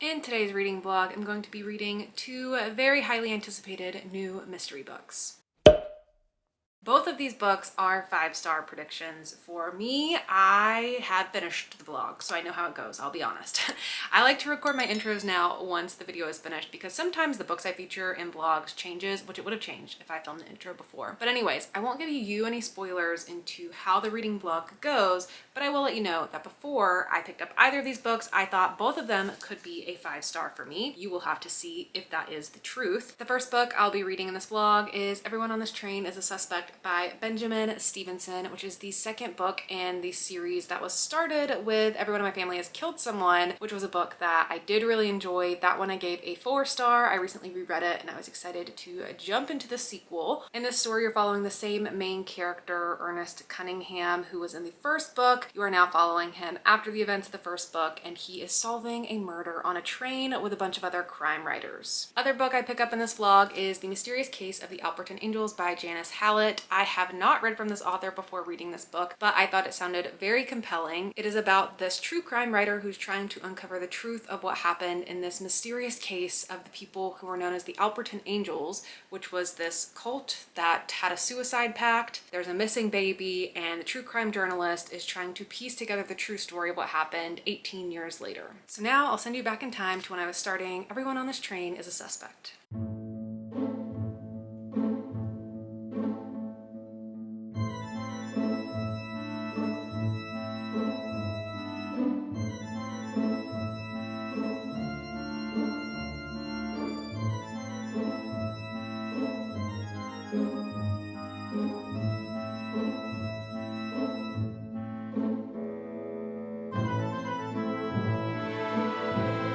In today's reading vlog, I'm going to be reading two very highly anticipated new mystery books. Both of these books are 5-star predictions. For me, I have finished the vlog, so I know how it goes, I'll be honest. I like to record my intros now once the video is finished because sometimes the books I feature in vlogs changes, which it would have changed if I filmed the intro before. But anyways, I won't give you any spoilers into how the reading vlog goes, but I will let you know that before I picked up either of these books, I thought both of them could be a 5-star for me. You will have to see if that is the truth. The first book I'll be reading in this vlog is Everyone on This Train is a Suspect by Benjamin Stevenson, which is the second book in the series that was started with Everyone in My Family Has Killed Someone, which was a book that I did really enjoy. That one I gave a 4-star. I recently reread it and I was excited to jump into the sequel. In this story, you're following the same main character, Ernest Cunningham, who was in the first book. You are now following him after the events of the first book, and he is solving a murder on a train with a bunch of other crime writers. Other book I pick up in this vlog is The Mysterious Case of the Alperton Angels by Janice Hallett. I have not read from this author before reading this book, but I thought it sounded very compelling. It is about this true crime writer who's trying to uncover the truth of what happened in this mysterious case of the people who are known as the Alperton Angels, which was this cult that had a suicide pact. There's a missing baby, and the true crime journalist is trying to piece together the true story of what happened 18 years later. So now I'll send you back in time to when I was starting Everyone on This Train is a Suspect.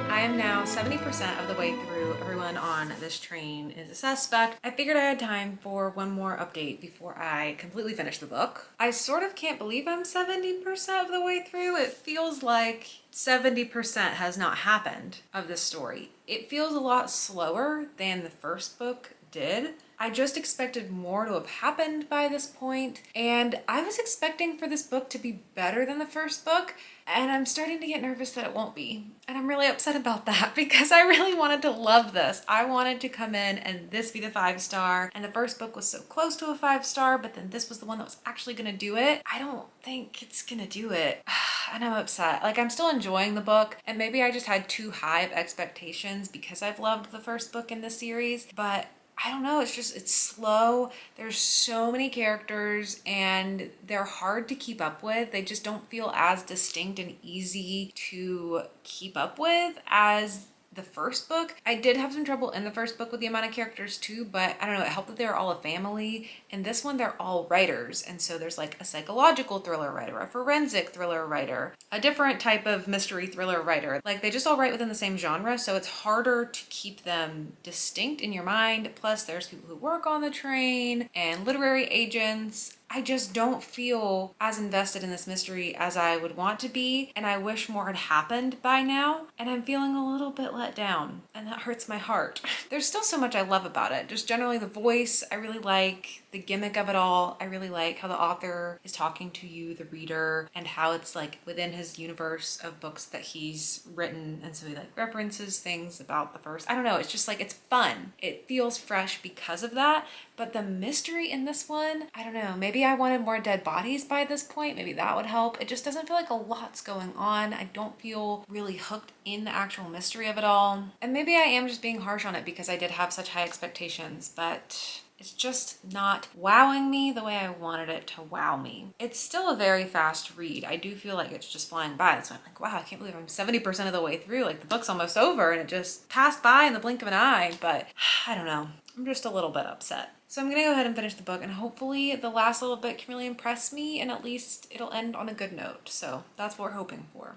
I am now 70% of the way through Everyone on This Train is a Suspect. I figured I had time for one more update before I completely finish the book. I sort of can't believe I'm 70% of the way through. It feels like 70% has not happened of this story. It feels a lot slower than the first book did. I just expected more to have happened by this point, and I was expecting for this book to be better than the first book, and I'm starting to get nervous that it won't be. And I'm really upset about that because I really wanted to love this. I wanted to come in and this be the 5-star, and the first book was so close to a 5-star, but then this was the one that was actually gonna do it. I don't think it's gonna do it. And I'm upset. Like, I'm still enjoying the book, and maybe I just had too high of expectations because I've loved the first book in this series, but I don't know, it's slow. There's so many characters and they're hard to keep up with. They just don't feel as distinct and easy to keep up with as the first book. I did have some trouble in the first book with the amount of characters too, but I don't know, it helped that they were all a family. In this one, they're all writers. And so there's like a psychological thriller writer, a forensic thriller writer, a different type of mystery thriller writer. Like, they just all write within the same genre, so it's harder to keep them distinct in your mind. Plus there's people who work on the train and literary agents. I just don't feel as invested in this mystery as I would want to be, and I wish more had happened by now, and I'm feeling a little bit let down, and that hurts my heart. There's still so much I love about it. Just generally the voice, I really like the gimmick of it all. I really like how the author is talking to you, the reader, and how it's like within his universe of books that he's written, and so he like references things about the first. I don't know, it's just like, it's fun. It feels fresh because of that. But the mystery in this one, I don't know, maybe I wanted more dead bodies by this point. Maybe that would help. It just doesn't feel like a lot's going on. I don't feel really hooked in the actual mystery of it all. And maybe I am just being harsh on it because I did have such high expectations, but it's just not wowing me the way I wanted it to wow me. It's still a very fast read. I do feel like it's just flying by. So I'm like, wow, I can't believe I'm 70% of the way through. Like, the book's almost over and it just passed by in the blink of an eye. But I don't know. I'm just a little bit upset. So I'm gonna go ahead and finish the book, and hopefully the last little bit can really impress me, and at least it'll end on a good note. So that's what we're hoping for.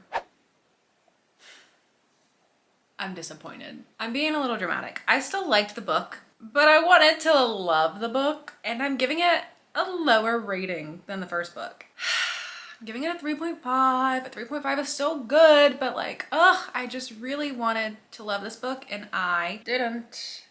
I'm disappointed. I'm being a little dramatic. I still liked the book, but I wanted to love the book, and I'm giving it a lower rating than the first book. I'm giving it a 3.5. A 3.5 is still good, but like, I just really wanted to love this book, and I didn't.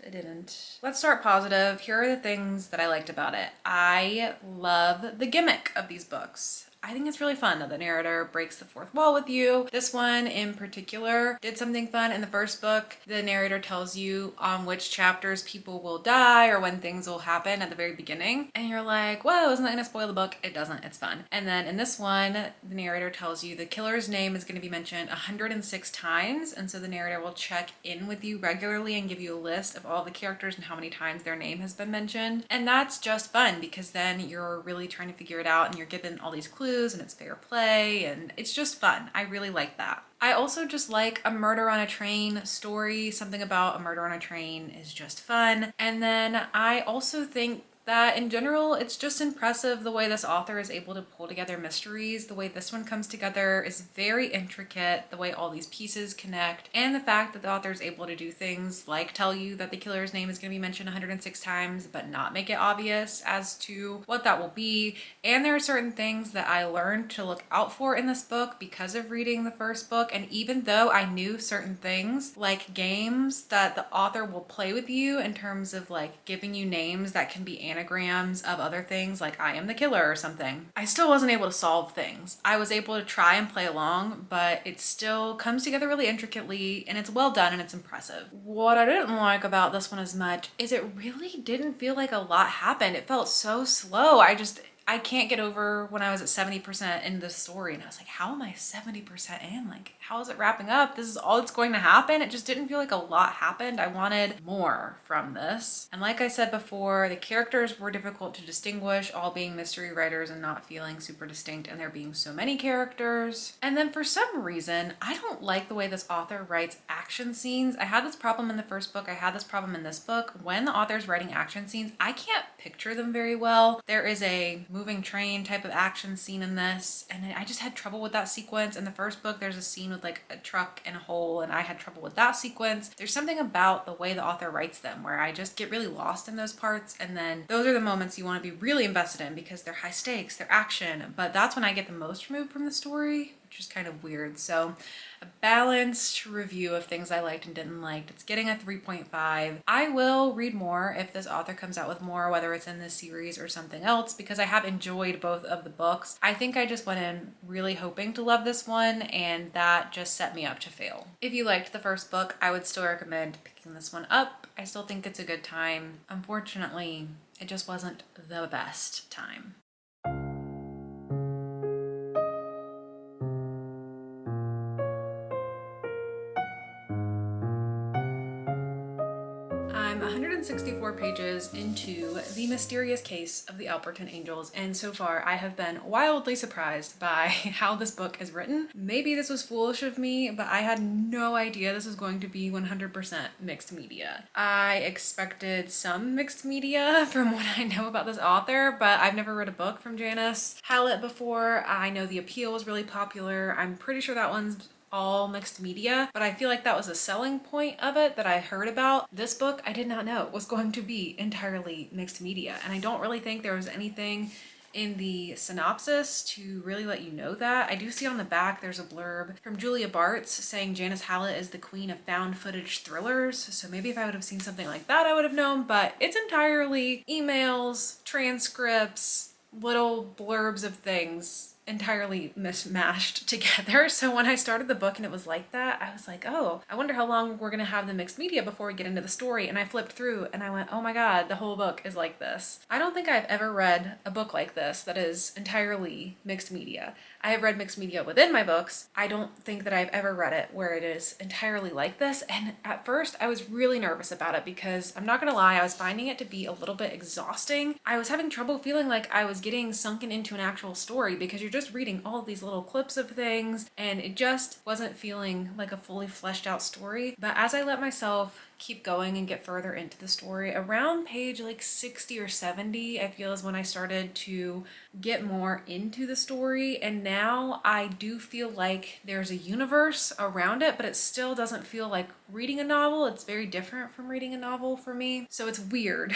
Let's start positive. Here are the things that I liked about it. I love the gimmick of these books. I think it's really fun that the narrator breaks the fourth wall with you. This one in particular did something fun. In the first book, the narrator tells you on which chapters people will die or when things will happen at the very beginning. And you're like, whoa, isn't that gonna spoil the book? It doesn't, it's fun. And then in this one, the narrator tells you the killer's name is gonna be mentioned 106 times. And so the narrator will check in with you regularly and give you a list of all the characters and how many times their name has been mentioned. And that's just fun because then you're really trying to figure it out and you're given all these clues and it's fair play and it's just fun. I really like that. I also just like a murder on a train story. Something about a murder on a train is just fun. And then I also think that in general, it's just impressive the way this author is able to pull together mysteries. The way this one comes together is very intricate, the way all these pieces connect, and the fact that the author is able to do things like tell you that the killer's name is going to be mentioned 106 times, but not make it obvious as to what that will be. And there are certain things that I learned to look out for in this book because of reading the first book. And even though I knew certain things, like games that the author will play with you in terms of like giving you names that can be anagrams of other things, like I am the killer or something, I still wasn't able to solve things. I was able to try and play along, but it still comes together really intricately and it's well done and it's impressive. What I didn't like about this one as much is it really didn't feel like a lot happened. It felt so slow. I can't get over when I was at 70% in the story and I was like, how am I 70% in? Like, how is it wrapping up? This is all that's going to happen? It just didn't feel like a lot happened. I wanted more from this. And like I said before, the characters were difficult to distinguish, all being mystery writers and not feeling super distinct and there being so many characters. And then for some reason, I don't like the way this author writes action scenes. I had this problem in the first book. I had this problem in this book. When the author's writing action scenes, I can't picture them very well. There is a moving train type of action scene in this and I just had trouble with that sequence. In the first book there's a scene with like a truck and a hole and I had trouble with that sequence. There's something about the way the author writes them where I just get really lost in those parts, and then those are the moments you want to be really invested in because they're high stakes, they're action, but that's when I get the most removed from the story, which is kind of weird. So a balanced review of things I liked and didn't like. It's getting a 3.5. I will read more if this author comes out with more, whether it's in this series or something else, because I have enjoyed both of the books. I think I just went in really hoping to love this one and that just set me up to fail. If you liked the first book, I would still recommend picking this one up. I still think it's a good time. Unfortunately, it just wasn't the best time. I'm 164 pages into The Mysterious Case of the Alperton Angels, and so far I have been wildly surprised by how this book is written. Maybe this was foolish of me, but I had no idea this was going to be 100% mixed media. I expected some mixed media from what I know about this author, but I've never read a book from Janice Hallett before. I know The Appeal was really popular. I'm pretty sure that one's all mixed media, but I feel like that was a selling point of it that I heard about. This book, I did not know was going to be entirely mixed media, and I don't really think there was anything in the synopsis to really let you know that. I do see on the back there's a blurb from Julia Bartz saying Janice Hallett is the queen of found footage thrillers, so maybe if I would have seen something like that I would have known, but it's entirely emails, transcripts, little blurbs of things entirely mishmashed together. So when I started the book and it was like that, I was like, oh, I wonder how long we're gonna have the mixed media before we get into the story. And I flipped through and I went, oh my God, the whole book is like this. I don't think I've ever read a book like this that is entirely mixed media. I have read mixed media within my books. I don't think that I've ever read it where it is entirely like this. And at first I was really nervous about it because I'm not gonna lie, I was finding it to be a little bit exhausting. I was having trouble feeling like I was getting sunken into an actual story because you're just reading all of these little clips of things and it just wasn't feeling like a fully fleshed out story. But as I let myself keep going and get further into the story, around page like 60 or 70 I feel is when I started to get more into the story, and now I do feel like there's a universe around it, but it still doesn't feel like reading a novel. It's very different from reading a novel for me, so it's weird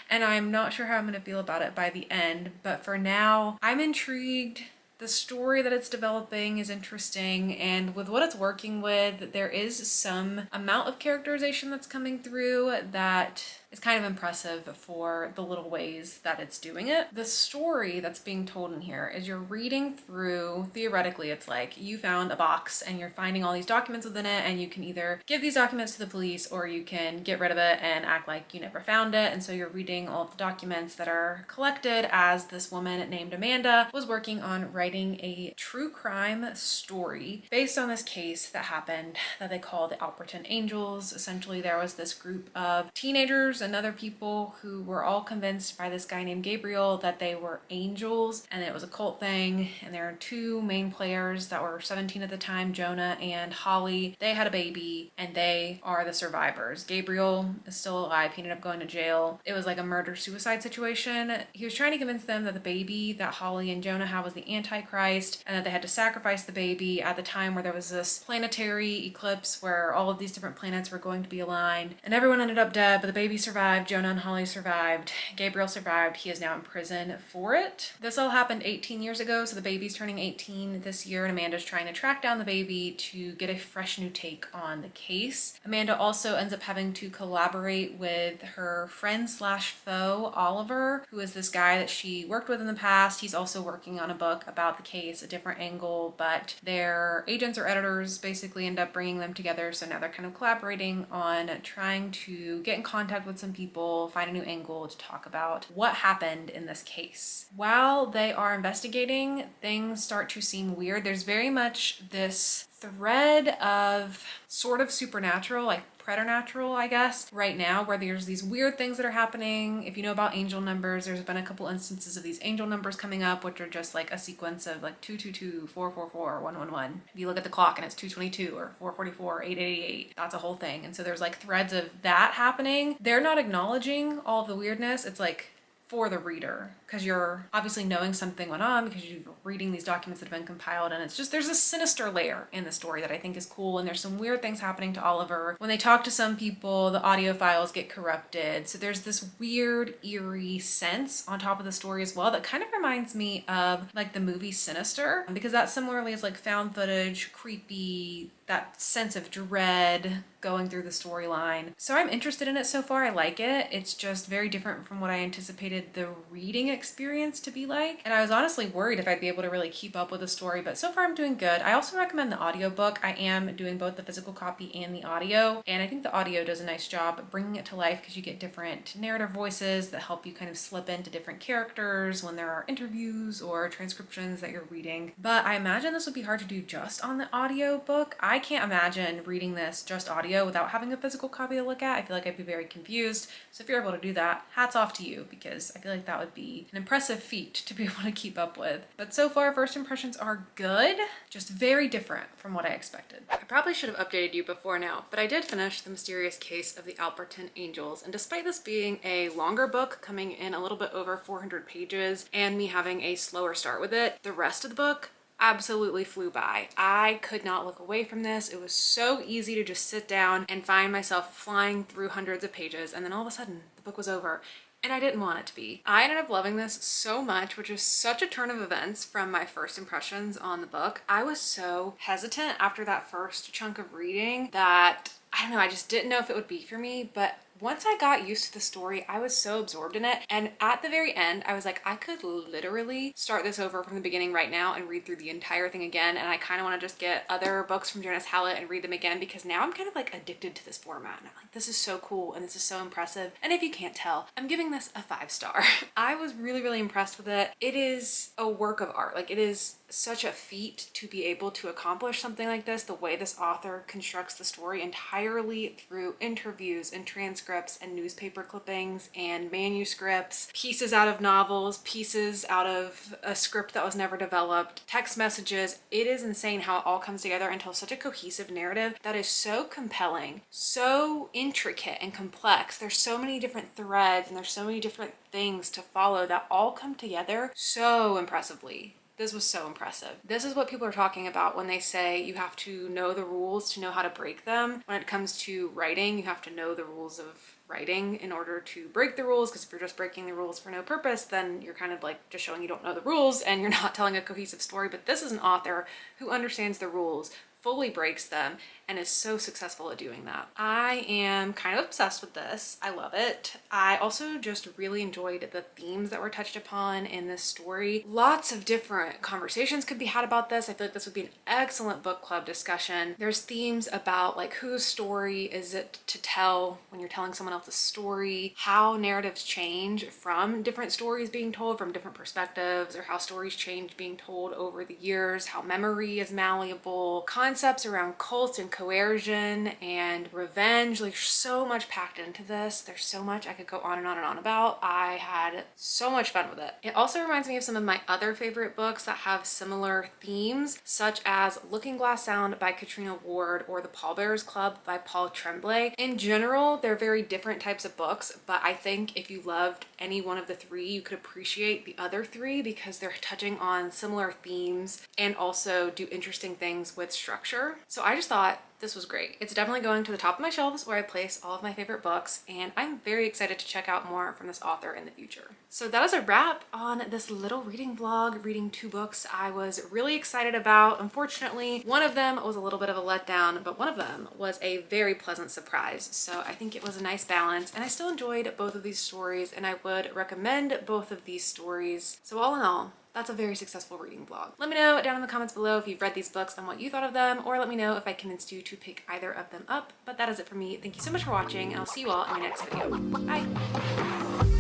and I'm not sure how I'm gonna feel about it by the end, but for now I'm intrigued. The story that it's developing is interesting, and with what it's working with, there is some amount of characterization that's coming through that is kind of impressive for the little ways that it's doing it. The story that's being told in here is you're reading through, theoretically, it's like you found a box and you're finding all these documents within it, and you can either give these documents to the police or you can get rid of it and act like you never found it. And so you're reading all of the documents that are collected as this woman named Amanda was working on writing a true crime story based on this case that happened that they call the Alperton Angels. Essentially, there was this group of teenagers and other people who were all convinced by this guy named Gabriel that they were angels and it was a cult thing. And there are two main players that were 17 at the time, Jonah and Holly. They had a baby and they are the survivors. Gabriel is still alive. He ended up going to jail. It was like a murder-suicide situation. He was trying to convince them that the baby that Holly and Jonah had was the Antichrist and that they had to sacrifice the baby at the time where there was this planetary eclipse where all of these different planets were going to be aligned. And everyone ended up dead, but the baby survived. Jonah and Holly survived. Gabriel survived. He is now in prison for it. This all happened 18 years ago, so the baby's turning 18 this year, and Amanda's trying to track down the baby to get a fresh new take on the case. Amanda also ends up having to collaborate with her friend slash foe, Oliver, who is this guy that she worked with in the past. He's also working on a book about the case, a different angle, but their agents or editors basically end up bringing them together. So now they're kind of collaborating on trying to get in contact with some people, find a new angle to talk about what happened in this case. While they are investigating, things start to seem weird. There's very much this thread of sort of supernatural, like preternatural, I guess, right now, where there's these weird things that are happening. If you know about angel numbers, there's been a couple instances of these angel numbers coming up, which are just like a sequence of like 222, 444, 111. If you look at the clock and it's 222 or 444, 888, that's a whole thing. And so there's like threads of that happening. They're not acknowledging all of the weirdness. It's like for the reader, because you're obviously knowing something went on because you're reading these documents that have been compiled, and it's just there's a sinister layer in the story that I think is cool. And there's some weird things happening to Oliver. When they talk to some people, the audio files get corrupted, so there's this weird eerie sense on top of the story as well that kind of reminds me of like the movie Sinister, because that similarly is like found footage, creepy, that sense of dread going through the storyline. So I'm interested in it so far. I like it. It's just very different from what I anticipated the reading experience to be like. And I was honestly worried if I'd be able to really keep up with the story, but so far I'm doing good. I also recommend the audiobook. I am doing both the physical copy and the audio, and I think the audio does a nice job of bringing it to life because you get different narrative voices that help you kind of slip into different characters when there are interviews or transcriptions that you're reading. But I imagine this would be hard to do just on the audiobook. I can't imagine reading this just audio without having a physical copy to look at. I feel like I'd be very confused. So if you're able to do that, hats off to you, because I feel like that would be an impressive feat to be able to keep up with. But so far, first impressions are good, just very different from what I expected. I probably should have updated you before now, but I did finish The Mysterious Case of the Alperton Angels. And despite this being a longer book, coming in a little bit over 400 pages, and me having a slower start with it, the rest of the book absolutely flew by. I could not look away from this. It was so easy to just sit down and find myself flying through hundreds of pages, and then all of a sudden the book was over. And I didn't want it to be. I ended up loving this so much, which is such a turn of events from my first impressions on the book. I was so hesitant after that first chunk of reading that, I don't know, I just didn't know if it would be for me, but once I got used to the story, I was so absorbed in it. And at the very end, I was like, I could literally start this over from the beginning right now and read through the entire thing again. And I kind of want to just get other books from Janice Hallett and read them again, because now I'm kind of like addicted to this format. And I'm like, this is so cool and this is so impressive. And if you can't tell, I'm giving this a 5-star. I was really, really impressed with it. It is a work of art. Like, it is such a feat to be able to accomplish something like this, the way this author constructs the story entirely through interviews and transcripts and newspaper clippings and manuscripts, pieces out of novels, pieces out of a script that was never developed, text messages. It is insane how it all comes together and tells such a cohesive narrative that is so compelling, so intricate and complex. There's so many different threads and there's so many different things to follow that all come together so impressively. This was so impressive. This is what people are talking about when they say you have to know the rules to know how to break them. When it comes to writing, you have to know the rules of writing in order to break the rules, because if you're just breaking the rules for no purpose, then you're kind of like just showing you don't know the rules and you're not telling a cohesive story. But this is an author who understands the rules, fully breaks them, and is so successful at doing that. I am kind of obsessed with this. I love it. I also just really enjoyed the themes that were touched upon in this story. Lots of different conversations could be had about this. I feel like this would be an excellent book club discussion. There's themes about like whose story is it to tell when you're telling someone else's story, how narratives change from different stories being told from different perspectives, or how stories change being told over the years, how memory is malleable, concepts around cult and coercion and revenge. Like, so much packed into this. There's so much I could go on and on and on about. I had so much fun with it. It also reminds me of some of my other favorite books that have similar themes, such as Looking Glass Sound by Katrina Ward or The Pallbearers Club by Paul Tremblay. In general, they're very different types of books, but I think if you loved any one of the three, you could appreciate the other three because they're touching on similar themes and also do interesting things with structure. So I just thought this was great. It's definitely going to the top of my shelves where I place all of my favorite books, and I'm very excited to check out more from this author in the future. So that is a wrap on this little reading vlog, reading two books I was really excited about. Unfortunately, one of them was a little bit of a letdown, but one of them was a very pleasant surprise. So I think it was a nice balance, and I still enjoyed both of these stories, and I would recommend both of these stories. So all in all, that's a very successful reading vlog. Let me know down in the comments below if you've read these books and what you thought of them, or let me know if I convinced you to pick either of them up. But that is it for me. Thank you so much for watching, and I'll see you all in my next video. Bye!